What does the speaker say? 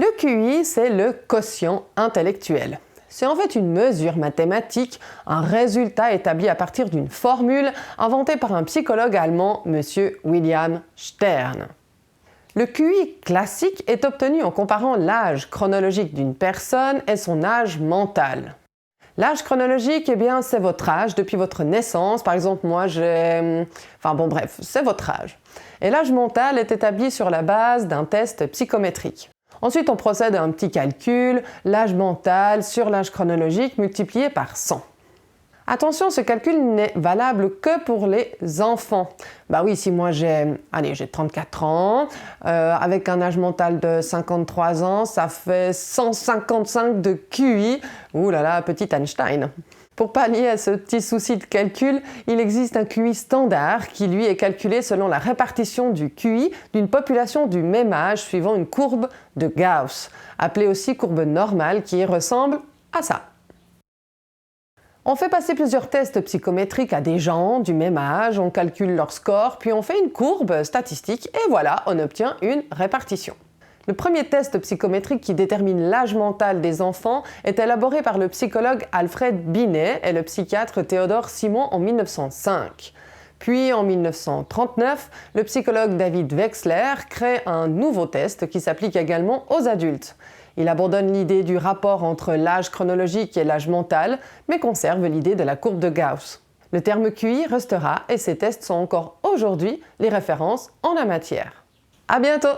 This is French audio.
Le QI, c'est le quotient intellectuel. C'est en fait une mesure mathématique, un résultat établi à partir d'une formule inventée par un psychologue allemand, M. William Stern. Le QI classique est obtenu en comparant l'âge chronologique d'une personne et son âge mental. L'âge chronologique, eh bien, c'est votre âge depuis votre naissance. Par exemple, moi, c'est votre âge. Et l'âge mental est établi sur la base d'un test psychométrique. Ensuite, on procède à un petit calcul, l'âge mental sur l'âge chronologique multiplié par 100. Attention, ce calcul n'est valable que pour les enfants. Bah oui, si moi j'ai 34 ans, avec un âge mental de 53 ans, ça fait 155 de QI. Ouh là là, petit Einstein. Pour pallier à ce petit souci de calcul, il existe un QI standard qui lui est calculé selon la répartition du QI d'une population du même âge suivant une courbe de Gauss, appelée aussi courbe normale qui ressemble à ça. On fait passer plusieurs tests psychométriques à des gens du même âge, on calcule leur score, puis on fait une courbe statistique et voilà, on obtient une répartition. Le premier test psychométrique qui détermine l'âge mental des enfants est élaboré par le psychologue Alfred Binet et le psychiatre Théodore Simon en 1905. Puis en 1939, le psychologue David Wechsler crée un nouveau test qui s'applique également aux adultes. Il abandonne l'idée du rapport entre l'âge chronologique et l'âge mental, mais conserve l'idée de la courbe de Gauss. Le terme QI restera et ces tests sont encore aujourd'hui les références en la matière. À bientôt!